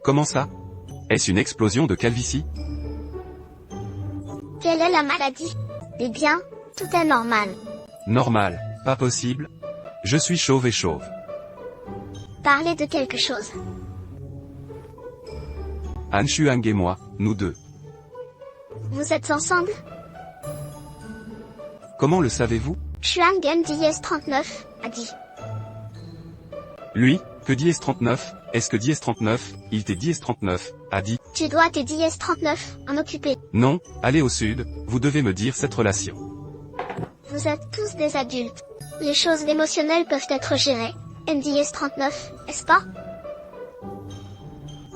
Comment ça? Est-ce une explosion de calvitie? Quelle est la maladie? Eh bien, tout est normal. Normal, pas possible. Je suis chauve et chauve. Parlez de quelque chose. Han Shuang et moi, nous deux. Vous êtes ensemble? Comment le savez-vous? Chuang NDS39 a dit. Lui, que dit S39? Est-ce que dit S39, il t'est dit S39, a dit? Tu dois te DS39 en occuper. Non, allez au sud, vous devez me dire cette relation. Vous êtes tous des adultes. Les choses émotionnelles peuvent être gérées. NDS39, est-ce pas?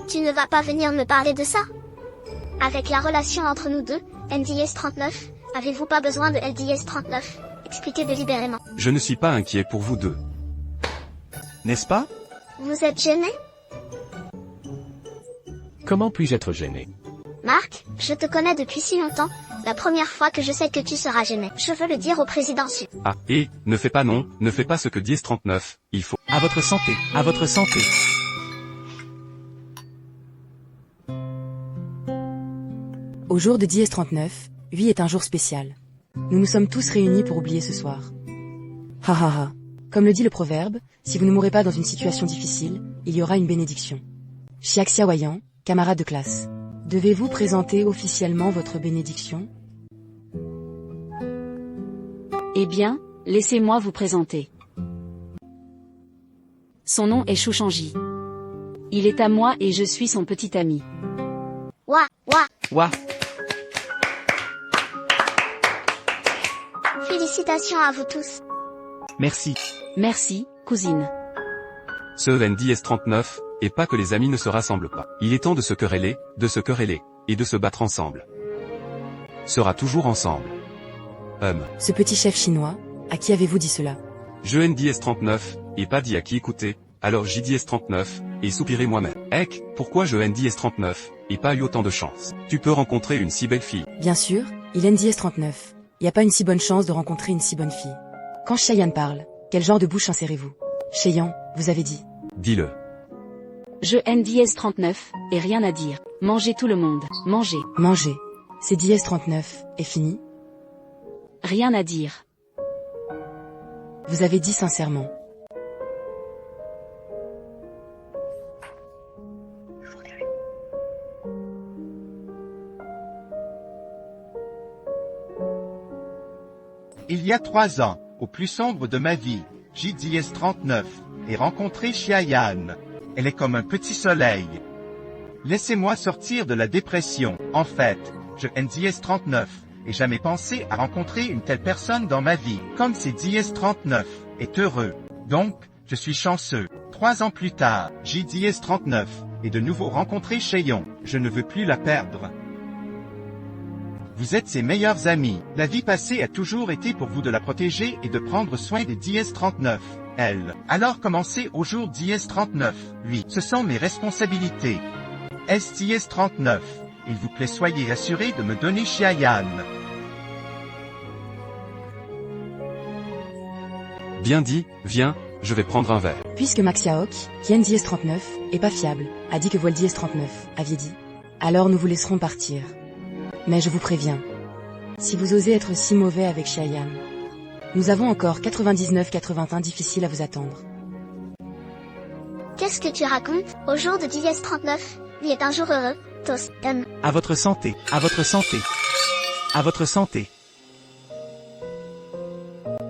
Tu ne vas pas venir me parler de ça? Avec la relation entre nous deux, NDS39, avez-vous pas besoin de LDS39? Expliquez délibérément. Je ne suis pas inquiet pour vous deux. N'est-ce pas? Vous êtes gêné? Comment puis-je être gêné? Marc, je te connais depuis si longtemps, la première fois que je sais que tu seras gêné. Je veux le dire au président Su. Ah, et, ne fais pas non, ne fais pas ce que dit S39, il faut. À votre santé, à votre santé. Au jour de Dièse 39, 8 est un jour spécial. Nous nous sommes tous réunis pour oublier ce soir. Ha ha ha. Comme le dit le proverbe, si vous ne mourrez pas dans une situation difficile, il y aura une bénédiction. Xiaxia Wayan, camarade de classe. Devez-vous présenter officiellement votre bénédiction? Eh bien, laissez-moi vous présenter. Son nom est Chouchangi. Il est à moi et je suis son petit ami. Ouah, ouah. Ouah. Félicitations à vous tous. Merci. Merci, cousine. Ce NDS39, et pas que les amis ne se rassemblent pas. Il est temps de se quereller, et de se battre ensemble. Sera toujours ensemble. Ce petit chef chinois, à qui avez-vous dit cela? Je NDS39, et pas dit à qui écouter, alors j'ai dit S39, et soupiré moi-même. Ek, pourquoi je NDS39, et pas eu autant de chance? Tu peux rencontrer une si belle fille. Bien sûr, il est NDS39. Y a pas une si bonne chance de rencontrer une si bonne fille. Quand Cheyenne parle, quel genre de bouche insérez-vous? Cheyenne, vous avez dit. Dis-le. Je NDS39, et rien à dire. Mangez tout le monde, mangez. Mangez. C'est Dièse 39, est fini? Rien à dire. Vous avez dit sincèrement. Il y a 3 ans, au plus sombre de ma vie, JDS39, ai rencontré Xiayan. Elle est comme un petit soleil. Laissez-moi sortir de la dépression. En fait, je NDS39, et jamais pensé à rencontrer une telle personne dans ma vie. Comme si DS39 est heureux. Donc, je suis chanceux. 3 ans plus tard, JDS39, et de nouveau rencontré Cheyon. Je ne veux plus la perdre. Vous êtes ses meilleurs amis. La vie passée a toujours été pour vous de la protéger et de prendre soin des DS39. Elle. Alors commencez au jour DS39. Oui, ce sont mes responsabilités. STS39. Il vous plaît, soyez assuré de me donner Xiayan. Bien dit, viens, je vais prendre un verre. Puisque Maxiaok, qui est NDS39, est pas fiable, a dit que vous le DS39, aviez dit. Alors nous vous laisserons partir. Mais je vous préviens. Si vous osez être si mauvais avec Xiayan, nous avons encore 99-81 difficiles à vous attendre. Qu'est-ce que tu racontes? Au jour de DS39, il est un jour heureux, Tos, À votre santé, à votre santé. À votre santé.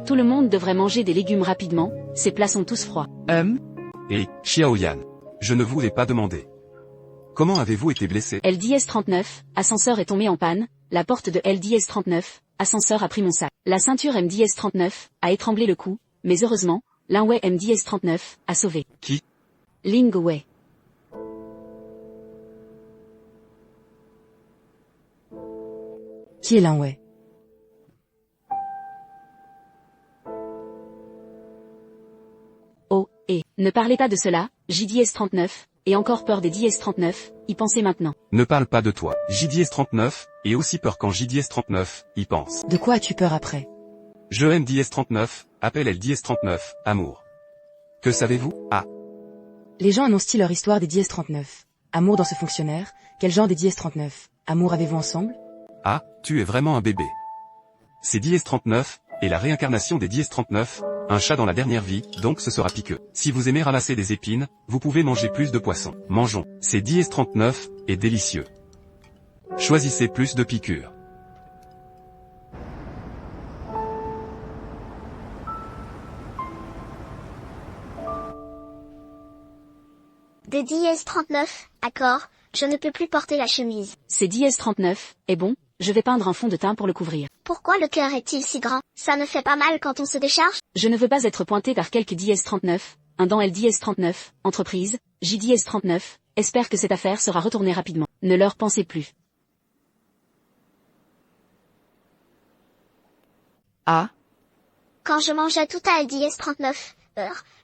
Tout le monde devrait manger des légumes rapidement, ces plats sont tous froids. Et, Xiaoyan, je ne vous ai pas demandé. Comment avez-vous été blessé? LDS39, ascenseur est tombé en panne, la porte de LDS39, ascenseur a pris mon sac. La ceinture MDS39, a étranglé le cou, mais heureusement, Lingwei MDS39, a sauvé. Qui? Lingwei. Qui est Lingwei? Oh, et, ne parlez pas de cela, JDS39, et encore peur des DS39, y pensez maintenant. Ne parle pas de toi. JDS39, et aussi peur quand JDS39, y pense. De quoi as-tu peur après? Je NDS39, appelle LDS39, amour. Que savez-vous? Ah. Les gens annoncent-ils leur histoire des DS39? Amour dans ce fonctionnaire, quel genre des DS-39 Amour avez-vous ensemble? Ah, tu es vraiment un bébé. C'est DS-39, et la réincarnation des DS-39, un chat dans la dernière vie, donc ce sera piqueux. Si vous aimez ramasser des épines, vous pouvez manger plus de poissons. Mangeons. C'est DS-39, et délicieux. Choisissez plus de piqûres. Des DS-39, accord, je ne peux plus porter la chemise. C'est DS-39, est bon, je vais peindre un fond de teint pour le couvrir. Pourquoi le cœur est-il si grand? Ça ne fait pas mal quand on se décharge? Je ne veux pas être pointé par quelques DS-39, un dans LDS-39, entreprise, JDS-39, espère que cette affaire sera retournée rapidement. Ne leur pensez plus. Ah, Quand je mangeais tout à LDS-39,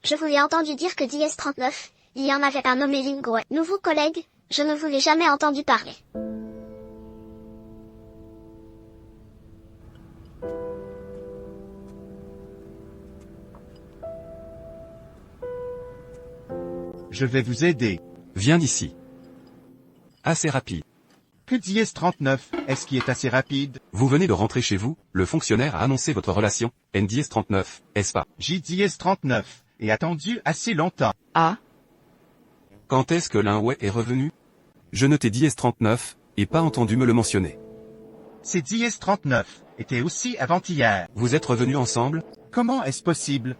je vous ai entendu dire que DS-39, il y en avait un nommé Lingua. Nouveau collègue, je ne vous l'ai jamais entendu parler. Je vais vous aider. Viens ici. Assez rapide. Que DS-39 est-ce qui est assez rapide? Vous venez de rentrer chez vous, le fonctionnaire a annoncé votre relation, NDS-39, est-ce pas? JDS-39 est attendu assez longtemps. ah, Quand est-ce que l'Inway est revenu? Je notais DS-39, et pas entendu me le mentionner. C'est DS-39 était aussi avant-hier. Vous êtes revenus ensemble? Comment est-ce possible?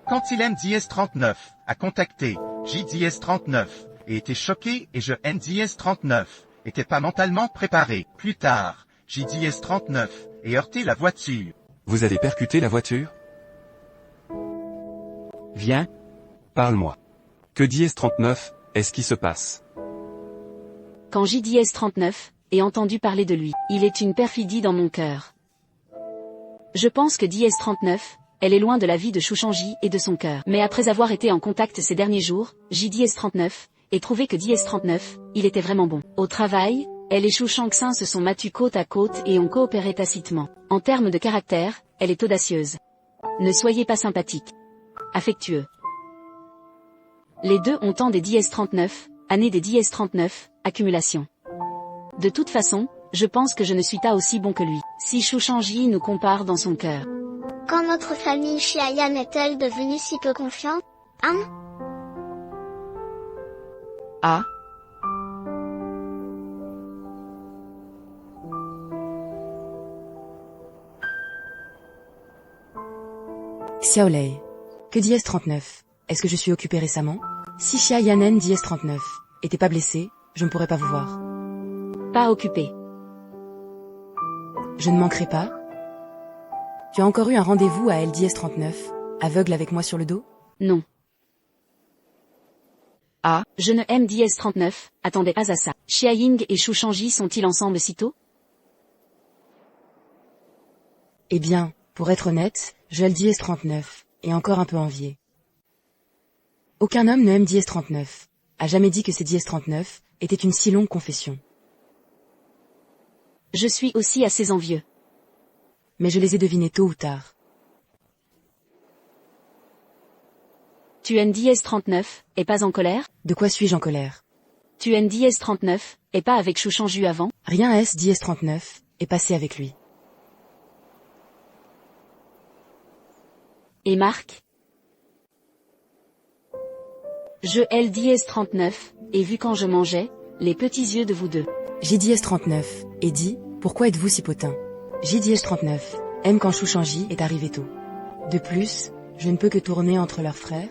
Quand il aime DS-39 a contacté JDS-39 et était choqué et je NDS-39 était pas mentalement préparé. Plus tard, JDS-39 et heurté la voiture. Vous avez percuté la voiture? Viens. Parle-moi. Que DS-39, est-ce qui se passe? Quand JDS-39, ai entendu parler de lui, il est une perfidie dans mon cœur. Je pense que DS-39, elle est loin de la vie de Chouchangi et de son cœur. Mais après avoir été en contact ces derniers jours, JDS-39, et trouvé que DS-39, il était vraiment bon. Au travail, elle et Chouchangxin se sont battus côte à côte et ont coopéré tacitement. En termes de caractère, elle est audacieuse. Ne soyez pas sympathique. Affectueux. Les deux ont tant des DS-39, années des DS-39, accumulation. De toute façon, je pense que je ne suis pas aussi bon que lui. Si Chouchangi nous compare dans son cœur. Quand notre famille Xiayan est-elle devenue si peu confiante? Hein? ah, Xiaolei. Que DS-39? Est-ce que je suis occupé récemment? Si Xia Yanen DS-39 était pas blessé, je ne pourrais pas vous voir. Pas occupé. Je ne manquerai pas. Tu as encore eu un rendez-vous à LDS-39, aveugle avec moi sur le dos? Non. Ah, Je ne aime DS-39, attendez pas à ça. Xiaoying et Chouchangi sont-ils ensemble si tôt? eh bien, pour être honnête, je LDS-39, et encore un peu envié. Aucun homme ne aime DS-39, a jamais dit que ces DS-39 étaient une si longue confession. Je suis aussi assez envieux. Mais je les ai devinés tôt ou tard. Tu aimes DS-39, et pas en colère? De quoi suis-je en colère? Tu aimes DS-39, et pas avec Chouchanju avant? Rien est DS-39, est passé avec lui. Et Marc? Je LDS-39, et vu quand je mangeais, les petits yeux de vous deux. JDS-39, et dit, pourquoi êtes-vous si potin? JDS-39, aime quand Chouchangi est arrivé tôt. De plus, je ne peux que tourner entre leurs frères.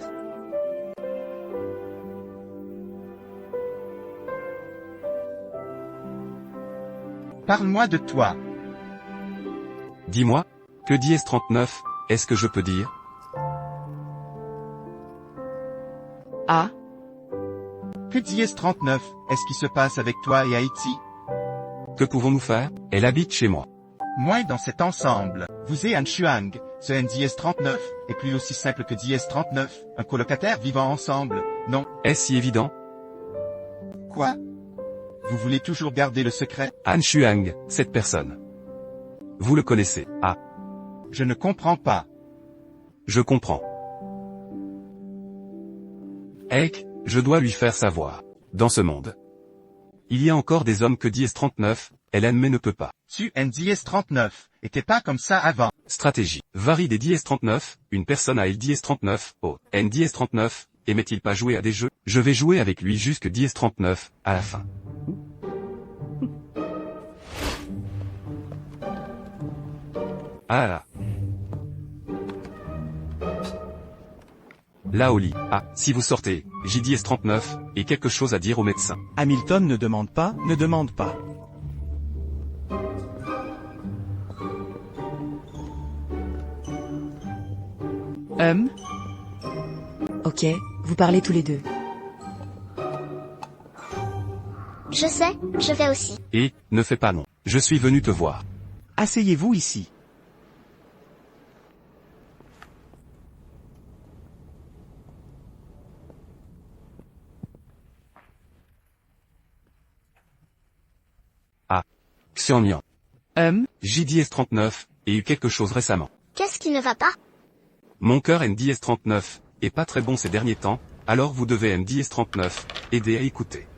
Parle-moi de toi. Dis-moi, que DS-39, est-ce que je peux dire? Ah, Que DS-39 est-ce qui se passe avec toi et Haïti? Que pouvons-nous faire? Elle habite chez moi. Moi dans cet ensemble, vous et Anshuang, ce NDS-39, est plus aussi simple que DS-39, un colocataire vivant ensemble, non? Est-ce si évident? Quoi? Vous voulez toujours garder le secret? Han Shuang, cette personne. Vous le connaissez. Ah, Je ne comprends pas. je comprends. Ek, je dois lui faire savoir. dans ce monde. Il y a encore des hommes que DS39, elle aime mais ne peut pas. Tu NDS39, et t'es pas comme ça avant. Stratégie. Varie des DS39, une personne a LDS39, oh, NDS39, aimait-il pas jouer à des jeux? Je vais jouer avec lui jusque DS39, à la fin. Ah là. Là au lit. Ah, si vous sortez, JDS39, et quelque chose à dire au médecin. Hamilton ne demande pas, ne demande pas. Ok, vous parlez tous les deux. Je sais, je vais aussi. Et, ne fais pas non. Je suis venu te voir. Asseyez-vous ici. Xianliang. JDS39, et eu quelque chose récemment. Qu'est-ce qui ne va pas? Mon cœur NDS39, est pas très bon ces derniers temps, alors vous devez NDS39, aider à écouter.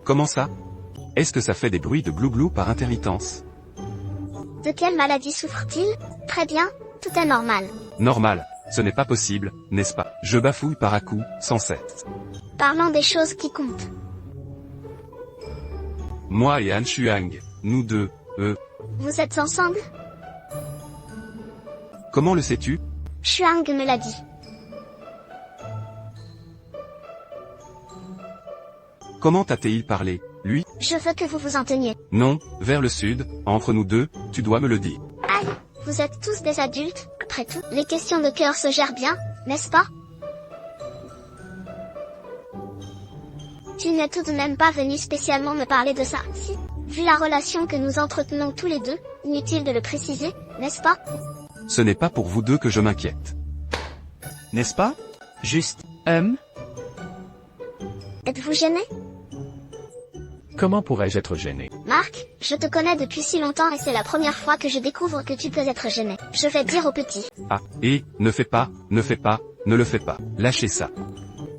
Comment ça? Est-ce que ça fait des bruits de glouglou par intermittence? De quelle maladie souffre-t-il? Très bien, tout est normal. Normal, ce n'est pas possible, n'est-ce pas? Je bafouille par à coup, sans cesse. Parlons des choses qui comptent. Moi et Han Shuang, nous deux, Vous êtes ensemble? comment le sais-tu? Shuang me l'a dit. Comment t'a-t-il parlé, lui? Je veux que vous vous en teniez. Non, vers le sud, entre nous deux, tu dois me le dire. Aïe, vous êtes tous des adultes, après tout. Les questions de cœur se gèrent bien, n'est-ce pas? Tu n'es tout de même pas venu spécialement me parler de ça, si? Vu la relation que nous entretenons tous les deux, inutile de le préciser, n'est-ce pas? Ce n'est pas pour vous deux que je m'inquiète. N'est-ce pas? Juste. Êtes-vous gêné? Comment pourrais-je être gêné? Marc, je te connais depuis si longtemps et c'est la première fois que je découvre que tu peux être gêné. Je vais dire au petit. Ah, et, ne fais pas, ne le fais pas, lâchez ça.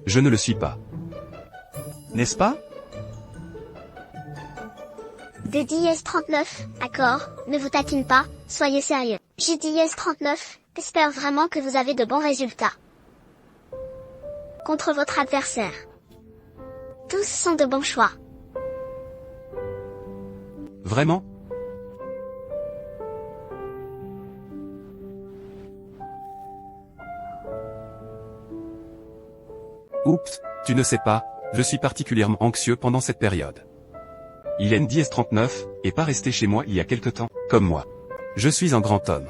Je ne le suis pas. N'est-ce pas? Des DS39, accord, ne vous taquine pas, soyez sérieux. J'ai DS39, j'espère vraiment que vous avez de bons résultats. Contre votre adversaire. Tous sont de bons choix. Vraiment? Oups, tu ne sais pas, je suis particulièrement anxieux pendant cette période. Il est NDS39, et pas resté chez moi il y a quelque temps, comme moi. Je suis un grand homme.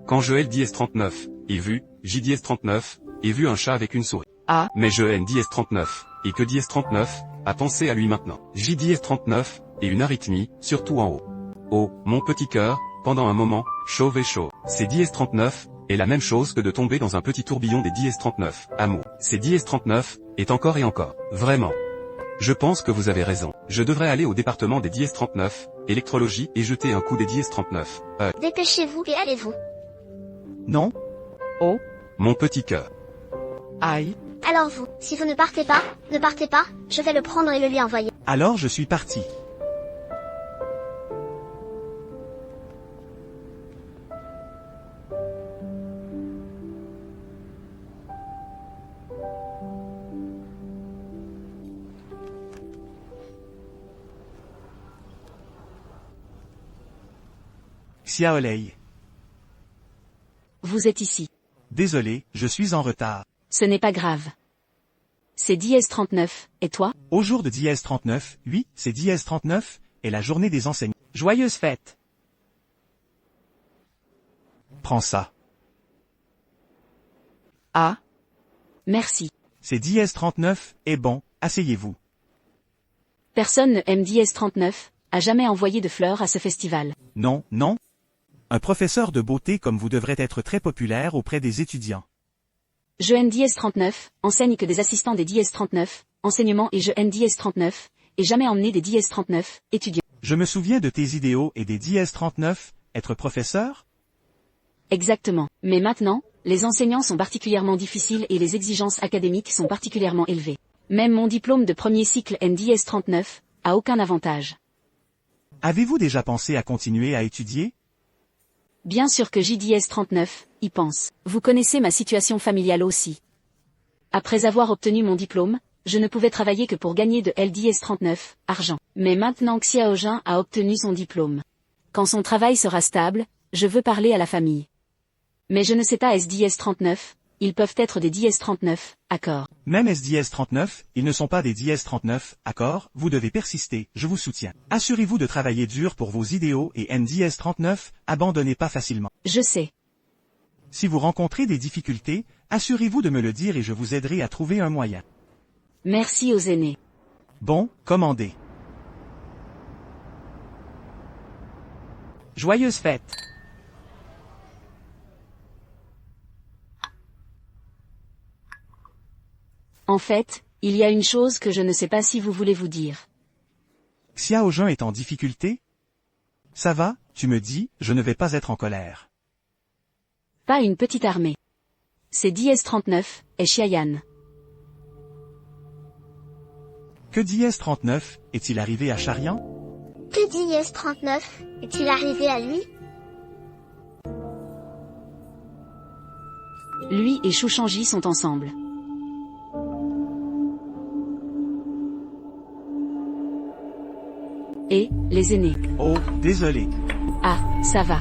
Quand je LDS39, et vu, JDS39, et vu un chat avec une souris. Ah. Mais je NDS39, et que DS39, a pensé à lui maintenant. JDS39, et une arythmie, surtout en haut. Oh, mon petit cœur, pendant un moment, chauve et chaud. C'est DS39, est la même chose que de tomber dans un petit tourbillon des DS39, amour. C'est DS39, est encore et encore. Vraiment. Je pense que vous avez raison. Je devrais aller au département des DS39, électrologie et jeter un coup des DS39. Dépêchez-vous et allez-vous. Non? Oh? Mon petit cœur. Aïe. Alors vous, si vous ne partez pas, je vais le prendre et le lui envoyer. Alors je suis parti. Xiaolei. Vous êtes ici. Désolé, je suis en retard. Ce n'est pas grave. C'est DS39, et toi? Au jour de Dièse 39, oui, c'est Dièse 39, et la journée des enseignants. Joyeuse fête! Prends ça. Ah. Merci. C'est Dièse 39, et bon, asseyez-vous. Personne ne aime DS39, a jamais envoyé de fleurs à ce festival. Non, non. Un professeur de beauté comme vous devrait être très populaire auprès des étudiants. Je NDS39, enseigne que des assistants des DS39, enseignement et je NDS39, et jamais emmené des DS39, étudiants. Je me souviens de tes idéaux et des DS-39, être professeur? Exactement. Mais maintenant, les enseignants sont particulièrement difficiles et les exigences académiques sont particulièrement élevées. Même mon diplôme de premier cycle NDS-39 a aucun avantage. Avez-vous déjà pensé à continuer à étudier? Bien sûr que JDS-39 y pense. Vous connaissez ma situation familiale aussi. Après avoir obtenu mon diplôme, je ne pouvais travailler que pour gagner de LDS-39, argent. Mais maintenant que Xiaojun a obtenu son diplôme. Quand son travail sera stable, je veux parler à la famille. Mais je ne sais pas SDS-39, ils peuvent être des DS-39, accord. Même SDS-39, ils ne sont pas des DS-39, accord, vous devez persister, je vous soutiens. Assurez-vous de travailler dur pour vos idéaux et NDS-39, abandonnez pas facilement. Je sais. Si vous rencontrez des difficultés, assurez-vous de me le dire et je vous aiderai à trouver un moyen. Merci aux aînés. Bon, commandez. Joyeuses fêtes! En fait, il y a une chose que je ne sais pas si vous voulez vous dire. Xiaojun est en difficulté? Ça va, tu me dis, je ne vais pas être en colère. Pas une petite armée. C'est DS-39, et Xiayan. Que DS-39, est-il arrivé à Charian? Que DS-39 est-il arrivé à lui? Lui et Shushangji sont ensemble. Et, les aînés. Oh, désolé. Ah, ça va.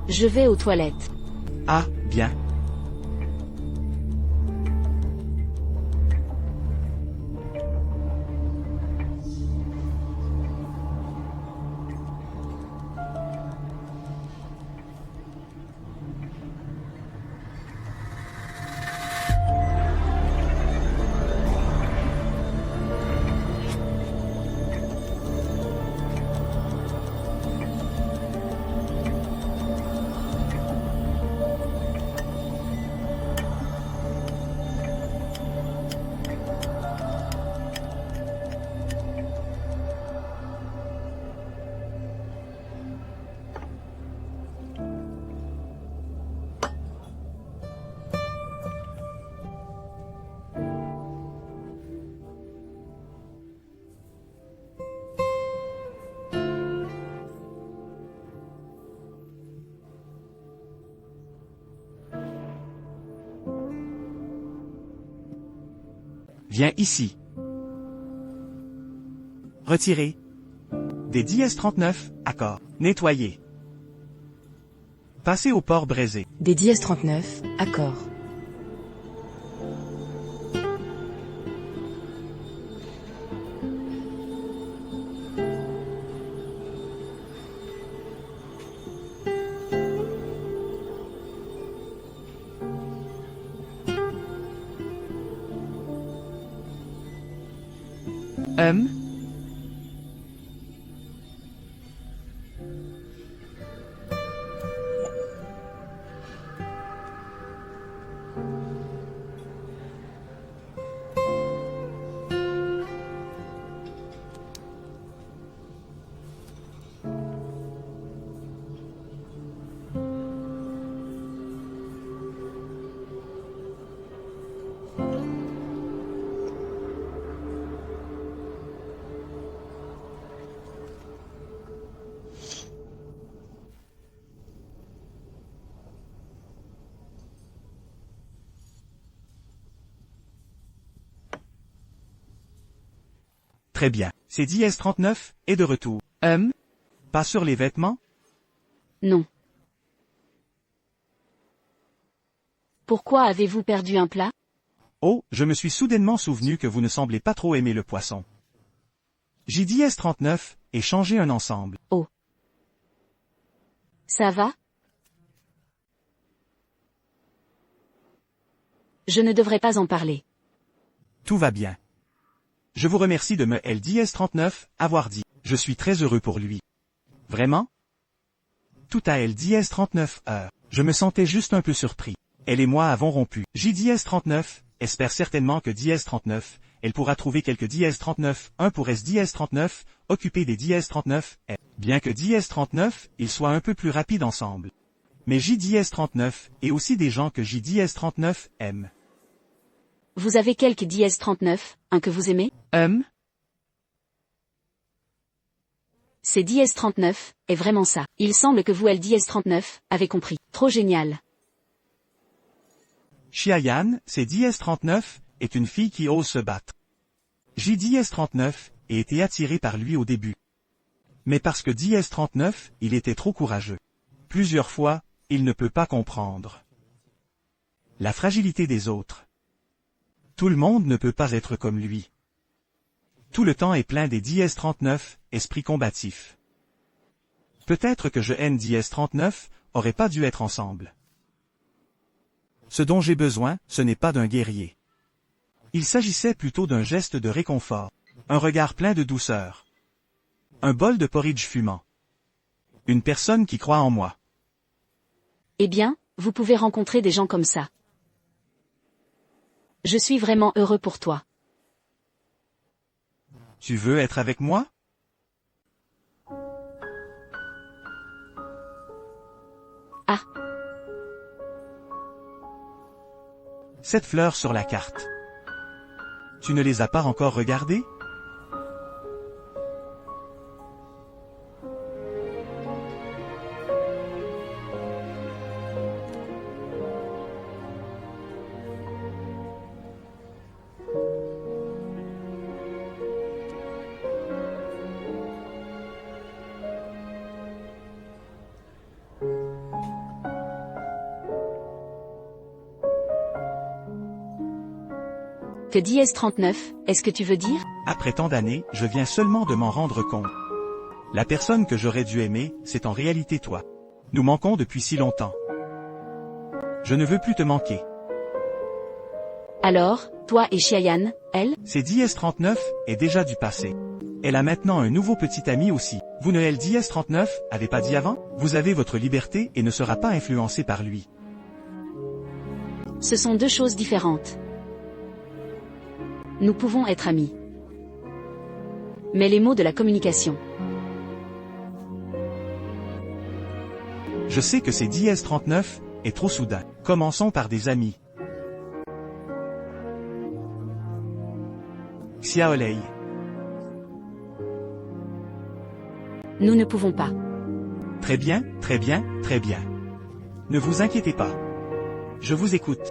Je vais aux toilettes. Ah, bien. Viens ici. Retirez. Des DS-39, accord. Nettoyer. Passez au port braisé. Des DS-39, accord. Très bien. C'est DS-39, est de retour. Pas sur les vêtements? Non. Pourquoi avez-vous perdu un plat? Oh, je me suis soudainement souvenu que vous ne semblez pas trop aimer le poisson. J'ai DS-39, et changé un ensemble. Oh. Ça va? Je ne devrais pas en parler. Tout va bien. Je vous remercie de me LDS-39 avoir dit. Je suis très heureux pour lui. Vraiment? Tout à LDS-39 heures. Je me sentais juste un peu surpris. Elle et moi avons rompu. JDS-39 espère certainement que DS-39 elle pourra trouver quelques DS39, 1 pour S-DS39, occuper des DS39, M. Bien que DS39, ils soient un peu plus rapides ensemble. Mais JDS39, et aussi des gens que JDS39 aiment. Vous avez quelques DS39, un que vous aimez? C'est DS39, est vraiment ça. Il semble que vous, LDS39, avez compris. Trop génial. Xiayan, c'est DS39, est une fille qui ose se battre. JDS39 a été attiré par lui au début. Mais parce que DS39, il était trop courageux. Plusieurs fois, il ne peut pas comprendre la fragilité des autres. Tout le monde ne peut pas être comme lui. Tout le temps est plein des DS39, esprit combatif. Peut-être que je haine DS39, aurait pas dû être ensemble. Ce dont j'ai besoin, ce n'est pas d'un guerrier. Il s'agissait plutôt d'un geste de réconfort, un regard plein de douceur. Un bol de porridge fumant. Une personne qui croit en moi. Eh bien, vous pouvez rencontrer des gens comme ça. Je suis vraiment heureux pour toi. Tu veux être avec moi? Ah. Cette fleur sur la carte. Tu ne les as pas encore regardées? Que DS39, est-ce que tu veux dire? Après tant d'années, je viens seulement de m'en rendre compte. La personne que j'aurais dû aimer, c'est en réalité toi. Nous manquons depuis si longtemps. Je ne veux plus te manquer. Alors, toi et Xiayan, elle? C'est DS39 est déjà du passé. Elle a maintenant un nouveau petit ami aussi. Vous ne LDS39, avez pas dit avant? Vous avez votre liberté et ne sera pas influencé par lui. Ce sont deux choses différentes. Nous pouvons être amis. Mais les mots de la communication. Je sais que c'est DS39 est trop soudain. Commençons par des amis. Xiaolei. Nous ne pouvons pas. Très bien, très bien, très bien. Ne vous inquiétez pas. Je vous écoute.